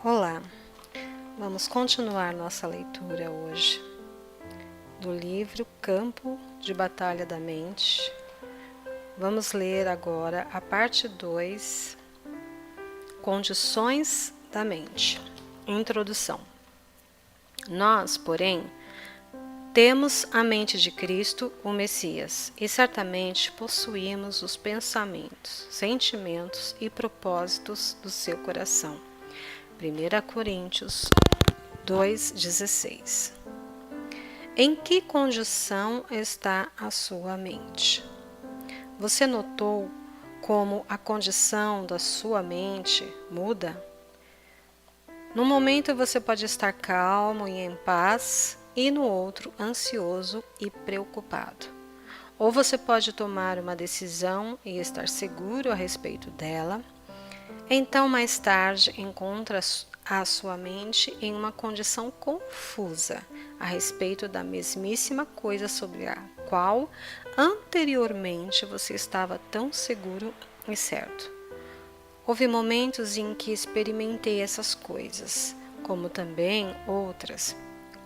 Olá, vamos continuar nossa leitura hoje do livro Campo de Batalha da Mente. Vamos ler agora a parte 2, Condições da Mente. Introdução. Nós, porém, temos a mente de Cristo, o Messias, e certamente possuímos os pensamentos, sentimentos e propósitos do seu coração. 1 Coríntios 2,16. Em que condição está a sua mente? Você notou como a condição da sua mente muda? No momento você pode estar calmo e em paz, e no outro ansioso e preocupado. Ou você pode tomar uma decisão e estar seguro a respeito dela. Então, mais tarde, encontra a sua mente em uma condição confusa a respeito da mesmíssima coisa sobre a qual anteriormente você estava tão seguro e certo. Houve momentos em que experimentei essas coisas, como também outras.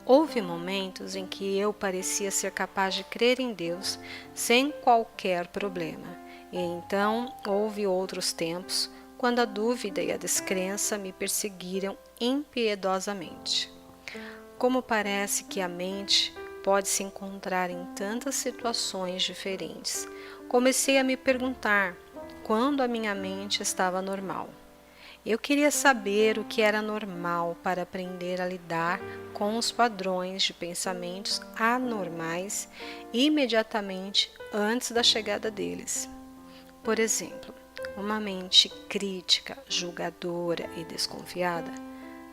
Houve momentos em que eu parecia ser capaz de crer em Deus sem qualquer problema, e então houve outros tempos quando a dúvida e a descrença me perseguiram impiedosamente. Como parece que a mente pode se encontrar em tantas situações diferentes, comecei a me perguntar quando a minha mente estava normal. Eu queria saber o que era normal para aprender a lidar com os padrões de pensamentos anormais imediatamente antes da chegada deles. Por exemplo, uma mente crítica, julgadora e desconfiada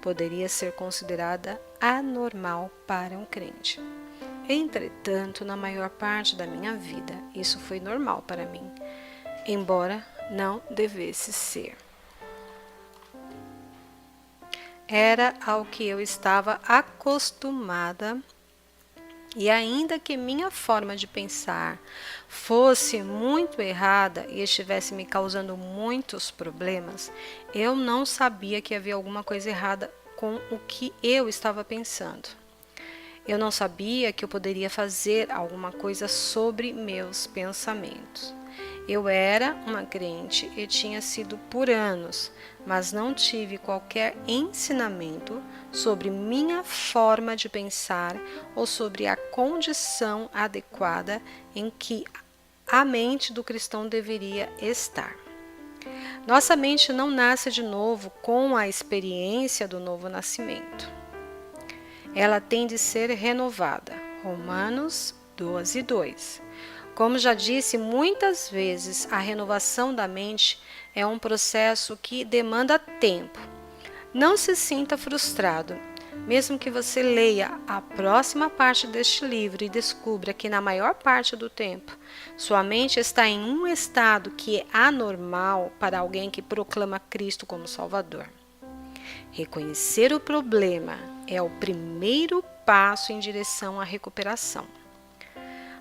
poderia ser considerada anormal para um crente. Entretanto, na maior parte da minha vida, isso foi normal para mim, embora não devesse ser. Era ao que eu estava acostumada, e ainda que minha forma de pensar fosse muito errada e estivesse me causando muitos problemas, eu não sabia que havia alguma coisa errada com o que eu estava pensando. Eu não sabia que eu poderia fazer alguma coisa sobre meus pensamentos. Eu era uma crente e tinha sido por anos, mas não tive qualquer ensinamento sobre minha forma de pensar ou sobre a condição adequada em que a mente do cristão deveria estar. Nossa mente não nasce de novo com a experiência do novo nascimento. Ela tem de ser renovada. Romanos 12:2. Como já disse muitas vezes, a renovação da mente é um processo que demanda tempo. Não se sinta frustrado, mesmo que você leia a próxima parte deste livro e descubra que na maior parte do tempo sua mente está em um estado que é anormal para alguém que proclama Cristo como Salvador. Reconhecer o problema é o primeiro passo em direção à recuperação.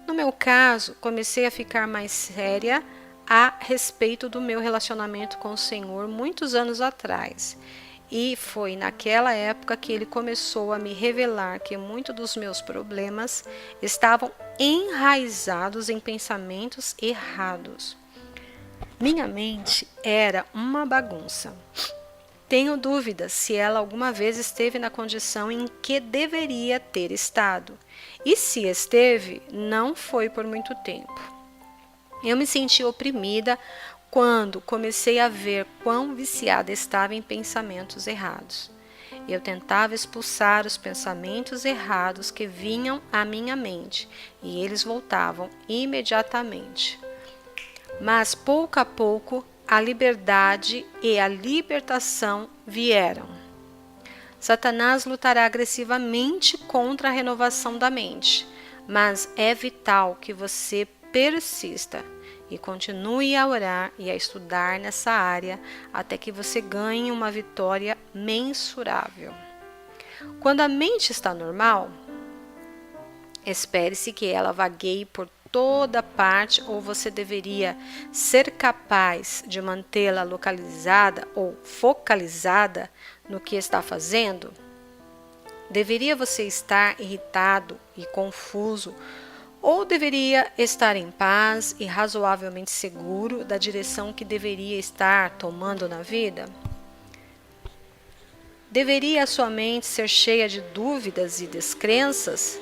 No meu caso, comecei a ficar mais séria a respeito do meu relacionamento com o Senhor muitos anos atrás. E foi naquela época que ele começou a me revelar que muitos dos meus problemas estavam enraizados em pensamentos errados. Minha mente era uma bagunça. Tenho dúvidas se ela alguma vez esteve na condição em que deveria ter estado. E se esteve, não foi por muito tempo. Eu me senti oprimida quando comecei a ver quão viciada estava em pensamentos errados. Eu tentava expulsar os pensamentos errados que vinham à minha mente e eles voltavam imediatamente. Mas pouco a pouco a liberdade e a libertação vieram. Satanás lutará agressivamente contra a renovação da mente, mas é vital que você persista e continue a orar e a estudar nessa área até que você ganhe uma vitória mensurável. Quando a mente está normal, espere-se que ela vagueie por toda parte ou você deveria ser capaz de mantê-la localizada ou focalizada no que está fazendo? Deveria você estar irritado e confuso ou deveria estar em paz e razoavelmente seguro da direção que deveria estar tomando na vida? Deveria a sua mente ser cheia de dúvidas e descrenças?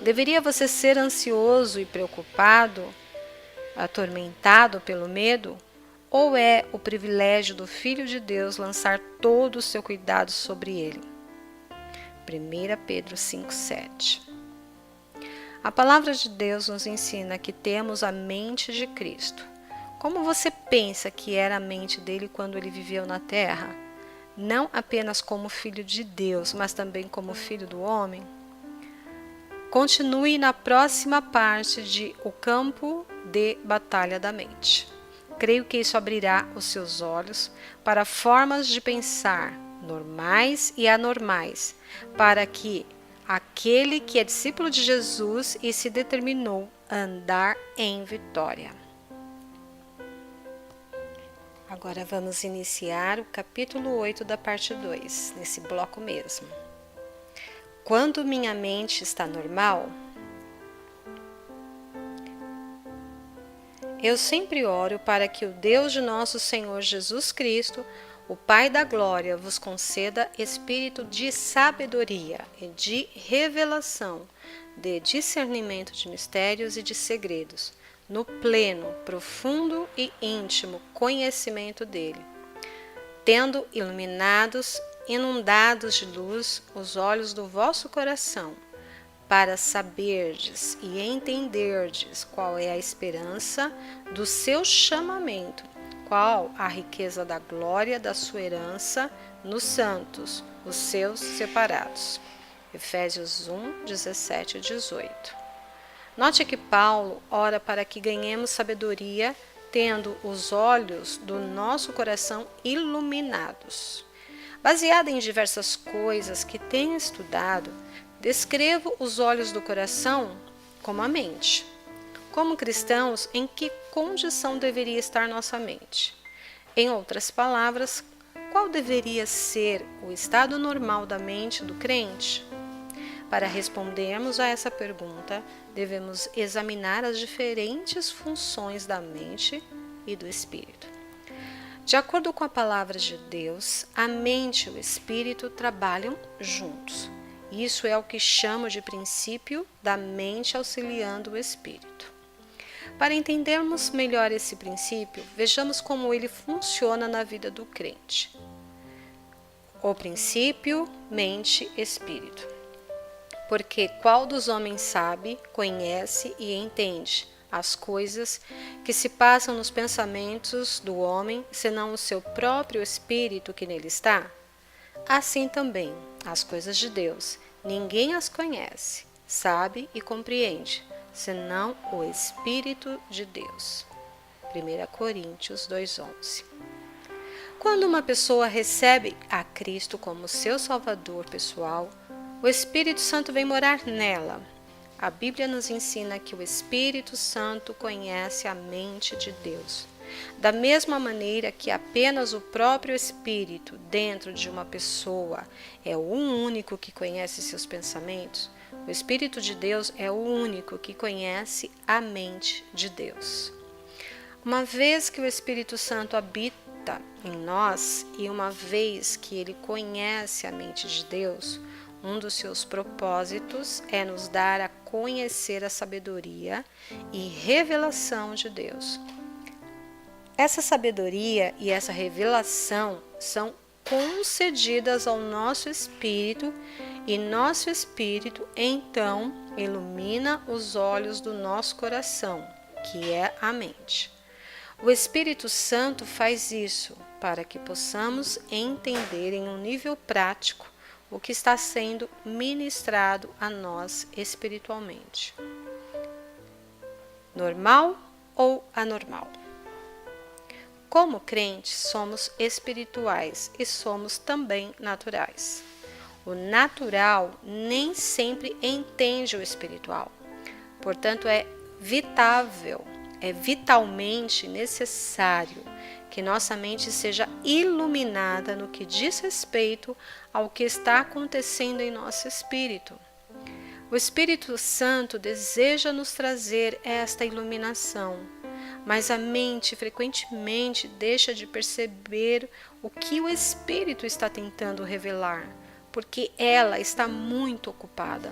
Deveria você ser ansioso e preocupado, atormentado pelo medo? Ou é o privilégio do Filho de Deus lançar todo o seu cuidado sobre ele? 1 Pedro 5,7. A palavra de Deus nos ensina que temos a mente de Cristo. Como você pensa que era a mente dele quando ele viveu na terra? Não apenas como filho de Deus, mas também como filho do homem? Continue na próxima parte de O Campo de Batalha da Mente. Creio que isso abrirá os seus olhos para formas de pensar normais e anormais, para que aquele que é discípulo de Jesus e se determinou a andar em vitória. Agora vamos iniciar o capítulo 8 da parte 2, nesse bloco mesmo. Quando minha mente está normal, eu sempre oro para que o Deus de nosso Senhor Jesus Cristo, o Pai da Glória, vos conceda espírito de sabedoria e de revelação, de discernimento de mistérios e de segredos, no pleno, profundo e íntimo conhecimento dele, tendo inundados de luz os olhos do vosso coração, para saberdes e entenderdes qual é a esperança do seu chamamento, qual a riqueza da glória da sua herança nos santos, os seus separados. Efésios 1, 17 e 18. Note que Paulo ora para que ganhemos sabedoria, tendo os olhos do nosso coração iluminados. Baseado em diversas coisas que tenho estudado, descrevo os olhos do coração como a mente. Como cristãos, em que condição deveria estar nossa mente? Em outras palavras, qual deveria ser o estado normal da mente do crente? Para respondermos a essa pergunta, devemos examinar as diferentes funções da mente e do espírito. De acordo com a palavra de Deus, a mente e o espírito trabalham juntos. Isso é o que chamo de princípio da mente auxiliando o espírito. Para entendermos melhor esse princípio, vejamos como ele funciona na vida do crente. O princípio, mente, espírito. Porque qual dos homens sabe, conhece e entende as coisas que se passam nos pensamentos do homem, senão o seu próprio espírito que nele está? Assim também, as coisas de Deus, ninguém as conhece, sabe e compreende, senão o Espírito de Deus. 1 Coríntios 2,11. Quando uma pessoa recebe a Cristo como seu Salvador pessoal, o Espírito Santo vem morar nela. A Bíblia nos ensina que o Espírito Santo conhece a mente de Deus. Da mesma maneira que apenas o próprio Espírito dentro de uma pessoa é o único que conhece seus pensamentos, o Espírito de Deus é o único que conhece a mente de Deus. Uma vez que o Espírito Santo habita em nós e uma vez que ele conhece a mente de Deus, um dos seus propósitos é nos dar a conhecer a sabedoria e revelação de Deus. Essa sabedoria e essa revelação são concedidas ao nosso espírito e nosso espírito então ilumina os olhos do nosso coração, que é a mente. O Espírito Santo faz isso para que possamos entender em um nível prático o que está sendo ministrado a nós espiritualmente. Normal ou anormal? Como crentes, somos espirituais e somos também naturais. O natural nem sempre entende o espiritual. Portanto, é é vitalmente necessário que nossa mente seja iluminada no que diz respeito ao que está acontecendo em nosso espírito. O Espírito Santo deseja nos trazer esta iluminação, mas a mente frequentemente deixa de perceber o que o Espírito está tentando revelar, porque ela está muito ocupada.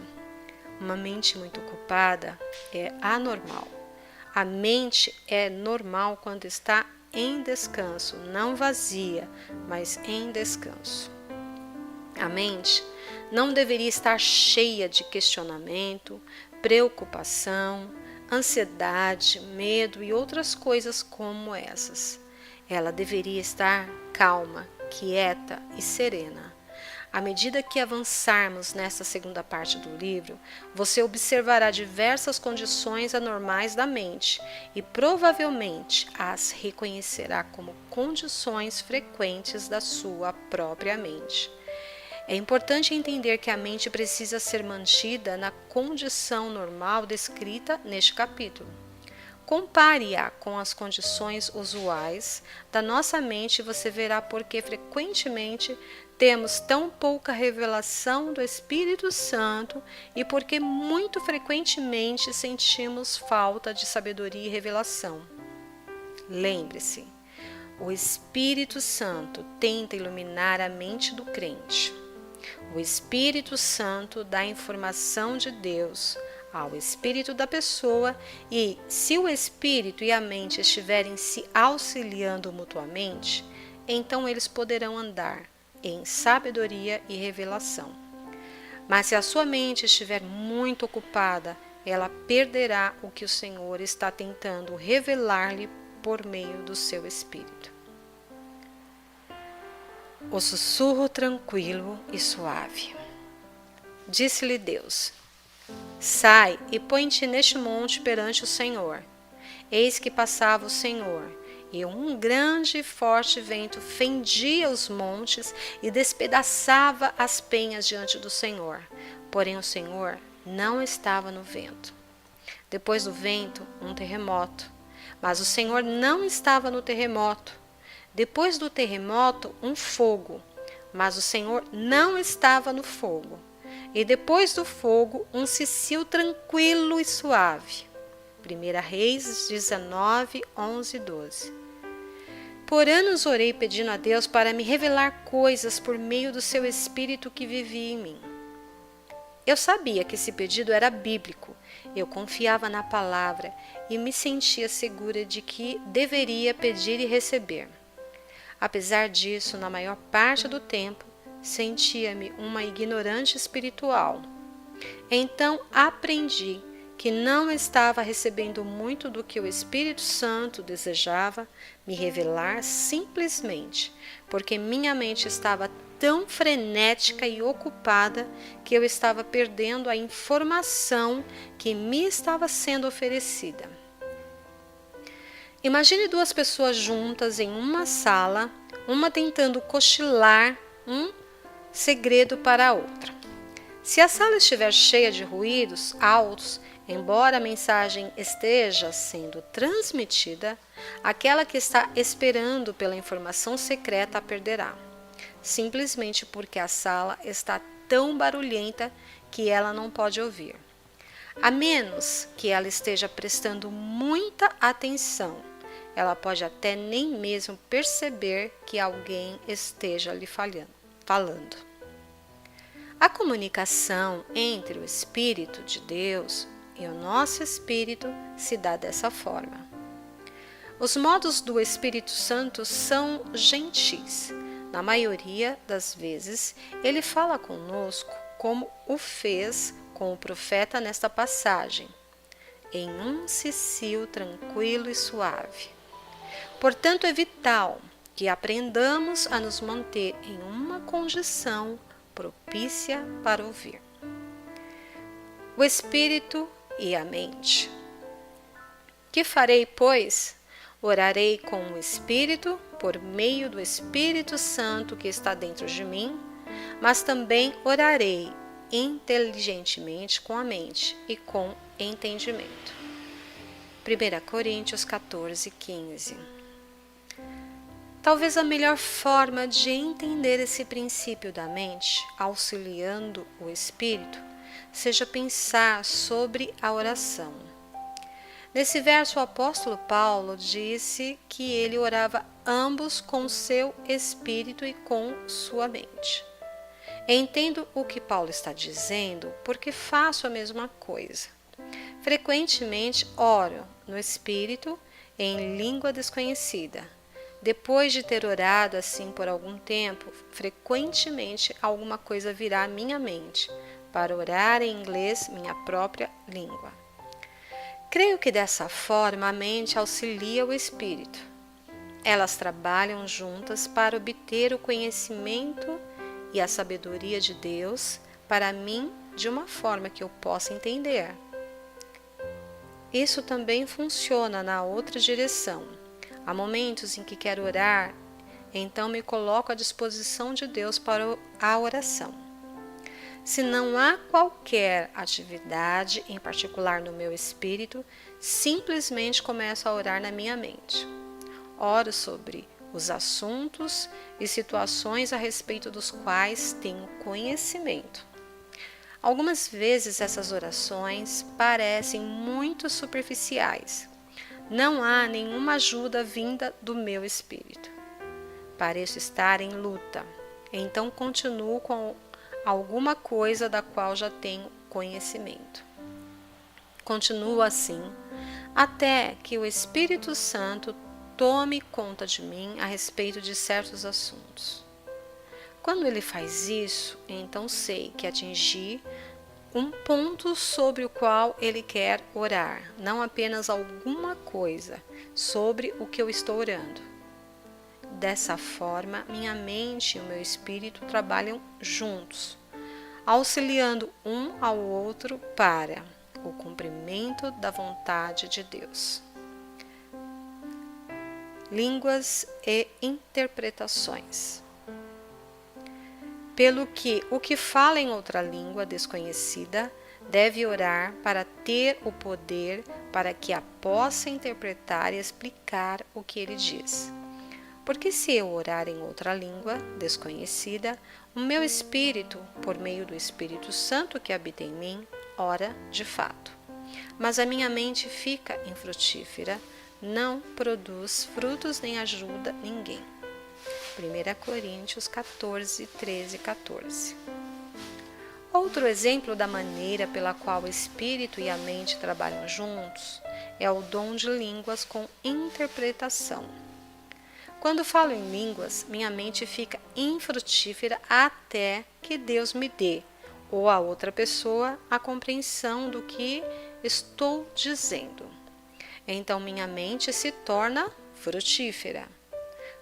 Uma mente muito ocupada é anormal. A mente é normal quando está em descanso, não vazia, mas em descanso. A mente não deveria estar cheia de questionamento, preocupação, ansiedade, medo e outras coisas como essas. Ela deveria estar calma, quieta e serena. À medida que avançarmos nesta segunda parte do livro, você observará diversas condições anormais da mente e provavelmente as reconhecerá como condições frequentes da sua própria mente. É importante entender que a mente precisa ser mantida na condição normal descrita neste capítulo. Compare-a com as condições usuais da nossa mente e você verá por que frequentemente temos tão pouca revelação do Espírito Santo e porque muito frequentemente sentimos falta de sabedoria e revelação. Lembre-se, o Espírito Santo tenta iluminar a mente do crente. O Espírito Santo dá informação de Deus ao espírito da pessoa e, se o espírito e a mente estiverem se auxiliando mutuamente, então eles poderão andar em sabedoria e revelação. Mas se a sua mente estiver muito ocupada, ela perderá o que o Senhor está tentando revelar-lhe por meio do seu espírito. O sussurro tranquilo e suave. Disse-lhe Deus: sai e põe-te neste monte perante o Senhor. Eis que passava o Senhor, e um grande e forte vento fendia os montes e despedaçava as penhas diante do Senhor. Porém o Senhor não estava no vento. Depois do vento, um terremoto. Mas o Senhor não estava no terremoto. Depois do terremoto, um fogo. Mas o Senhor não estava no fogo. E depois do fogo, um cicio tranquilo e suave. 1 Reis 19, 11 e 12. Por anos orei pedindo a Deus para me revelar coisas por meio do seu Espírito que vivia em mim. Eu sabia que esse pedido era bíblico, eu confiava na palavra e me sentia segura de que deveria pedir e receber. Apesar disso, na maior parte do tempo, sentia-me uma ignorante espiritual. Então aprendi que não estava recebendo muito do que o Espírito Santo desejava me revelar simplesmente porque minha mente estava tão frenética e ocupada que eu estava perdendo a informação que me estava sendo oferecida. Imagine duas pessoas juntas em uma sala, uma tentando cochilar um segredo para a outra. Se a sala estiver cheia de ruídos altos, embora a mensagem esteja sendo transmitida, aquela que está esperando pela informação secreta a perderá, simplesmente porque a sala está tão barulhenta que ela não pode ouvir. A menos que ela esteja prestando muita atenção, ela pode até nem mesmo perceber que alguém esteja lhe falando. A comunicação entre o Espírito de Deus e o nosso espírito se dá dessa forma. Os modos do Espírito Santo são gentis. Na maioria das vezes, ele fala conosco como o fez com o profeta nesta passagem, em um cicio tranquilo e suave. Portanto, é vital que aprendamos a nos manter em uma condição propícia para ouvir. O Espírito e a mente. Que farei, pois? Orarei com o Espírito, por meio do Espírito Santo que está dentro de mim, mas também orarei inteligentemente com a mente e com entendimento. 1 Coríntios 14, 15. Talvez a melhor forma de entender esse princípio da mente, auxiliando o espírito, seja pensar sobre a oração. Nesse verso, o apóstolo Paulo disse que ele orava ambos com seu espírito e com sua mente. Entendo o que Paulo está dizendo porque faço a mesma coisa. Frequentemente oro no espírito em língua desconhecida. Depois de ter orado assim por algum tempo, frequentemente alguma coisa virá à minha mente para orar em inglês, minha própria língua. Creio que dessa forma a mente auxilia o espírito. Elas trabalham juntas para obter o conhecimento e a sabedoria de Deus para mim de uma forma que eu possa entender. Isso também funciona na outra direção. Há momentos em que quero orar, então me coloco à disposição de Deus para a oração. Se não há qualquer atividade em particular no meu espírito, simplesmente começo a orar na minha mente. Oro sobre os assuntos e situações a respeito dos quais tenho conhecimento. Algumas vezes essas orações parecem muito superficiais. Não há nenhuma ajuda vinda do meu espírito. Pareço estar em luta, então continuo com alguma coisa da qual já tenho conhecimento. Continuo assim até que o Espírito Santo tome conta de mim a respeito de certos assuntos. Quando ele faz isso, então sei que atingi um ponto sobre o qual ele quer orar, não apenas alguma coisa sobre o que eu estou orando. Dessa forma, minha mente e o meu espírito trabalham juntos, auxiliando um ao outro para o cumprimento da vontade de Deus. Línguas e interpretações. Pelo que o que fala em outra língua desconhecida deve orar para ter o poder para que a possa interpretar e explicar o que ele diz. Porque se eu orar em outra língua desconhecida, o meu espírito, por meio do Espírito Santo que habita em mim, ora de fato. Mas a minha mente fica infrutífera, não produz frutos nem ajuda ninguém. 1 Coríntios 14, 13 e 14. Outro exemplo da maneira pela qual o espírito e a mente trabalham juntos é o dom de línguas com interpretação. Quando falo em línguas, minha mente fica infrutífera até que Deus me dê, ou a outra pessoa, a compreensão do que estou dizendo. Então minha mente se torna frutífera.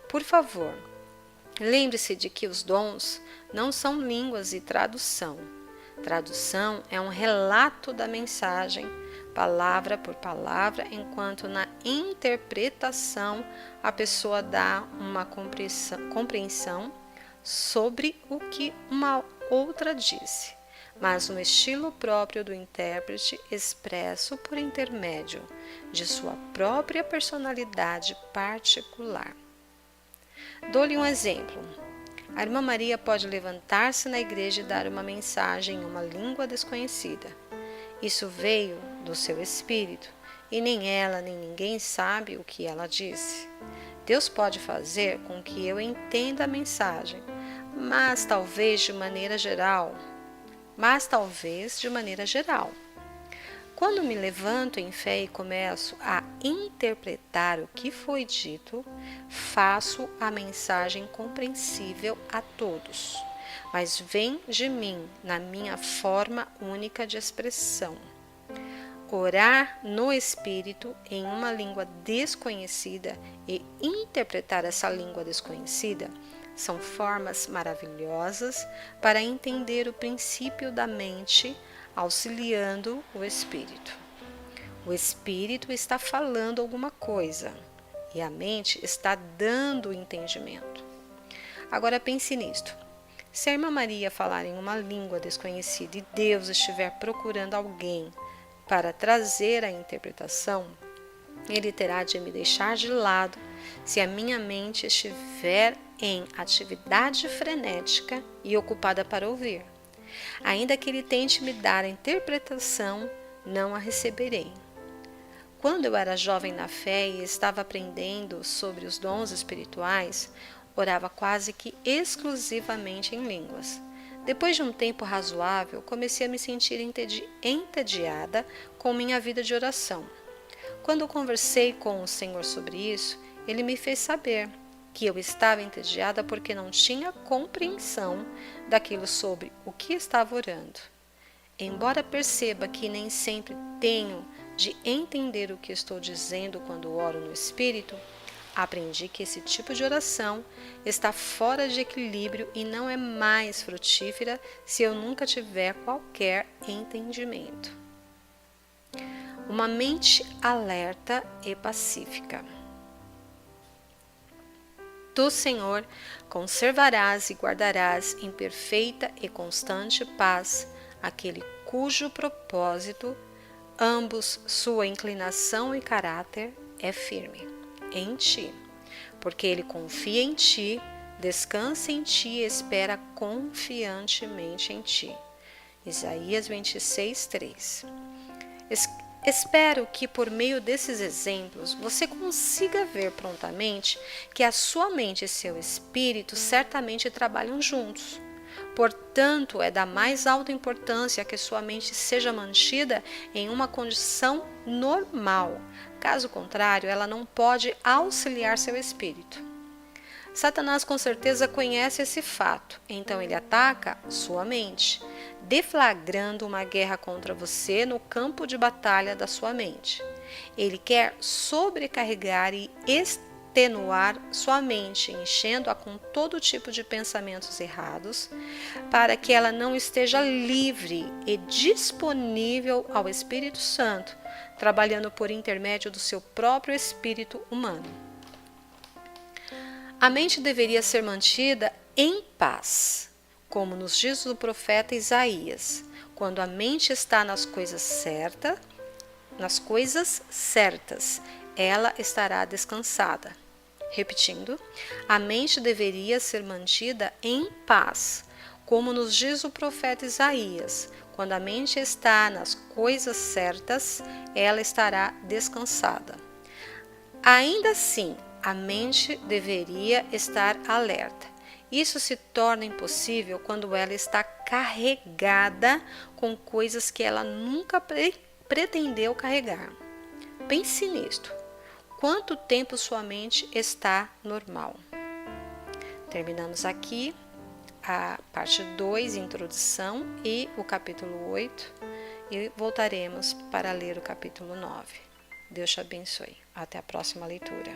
Por favor, lembre-se de que os dons não são línguas e tradução. Tradução é um relato da mensagem, palavra por palavra, enquanto na interpretação a pessoa dá uma compreensão sobre o que uma outra disse, mas no estilo próprio do intérprete, expresso por intermédio de sua própria personalidade particular. Dou-lhe um exemplo. A irmã Maria pode levantar-se na igreja e dar uma mensagem em uma língua desconhecida. Isso veio do seu espírito, e nem ela nem ninguém sabe o que ela disse. Deus pode fazer com que eu entenda a mensagem, mas talvez de maneira geral. Quando me levanto em fé e começo a interpretar o que foi dito, faço a mensagem compreensível a todos, mas vem de mim na minha forma única de expressão. Orar no Espírito em uma língua desconhecida e interpretar essa língua desconhecida são formas maravilhosas para entender o princípio da mente, auxiliando o espírito. O espírito está falando alguma coisa e a mente está dando o entendimento. Agora pense nisto. Se a irmã Maria falar em uma língua desconhecida e Deus estiver procurando alguém para trazer a interpretação, Ele terá de me deixar de lado se a minha mente estiver em atividade frenética e ocupada para ouvir. Ainda que ele tente me dar a interpretação, não a receberei. Quando eu era jovem na fé e estava aprendendo sobre os dons espirituais, orava quase que exclusivamente em línguas. Depois de um tempo razoável, comecei a me sentir entediada com minha vida de oração. Quando conversei com o Senhor sobre isso, ele me fez saber que eu estava entediada porque não tinha compreensão daquilo sobre o que estava orando. Embora perceba que nem sempre tenho de entender o que estou dizendo quando oro no Espírito, aprendi que esse tipo de oração está fora de equilíbrio e não é mais frutífera se eu nunca tiver qualquer entendimento. Uma mente alerta e pacífica. Tu, Senhor, conservarás e guardarás em perfeita e constante paz aquele cujo propósito, ambos sua inclinação e caráter, é firme em ti, porque ele confia em ti, descansa em ti e espera confiantemente em ti. Isaías 26, 3. Espero que por meio desses exemplos você consiga ver prontamente que a sua mente e seu espírito certamente trabalham juntos. Portanto, é da mais alta importância que sua mente seja mantida em uma condição normal. Caso contrário, ela não pode auxiliar seu espírito. Satanás com certeza conhece esse fato, então ele ataca sua mente, deflagrando uma guerra contra você no campo de batalha da sua mente. Ele quer sobrecarregar e extenuar sua mente, enchendo-a com todo tipo de pensamentos errados, para que ela não esteja livre e disponível ao Espírito Santo, trabalhando por intermédio do seu próprio espírito humano. A mente deveria ser mantida em paz, como nos diz o profeta Isaías, quando a mente está nas coisas certas, ela estará descansada. Repetindo, a mente deveria ser mantida em paz, como nos diz o profeta Isaías, quando a mente está nas coisas certas, ela estará descansada. Ainda assim, a mente deveria estar alerta. Isso se torna impossível quando ela está carregada com coisas que ela nunca pretendeu carregar. Pense nisto. Quanto tempo sua mente está normal? Terminamos aqui a parte 2, introdução, e o capítulo 8, e voltaremos para ler o capítulo 9. Deus te abençoe. Até a próxima leitura.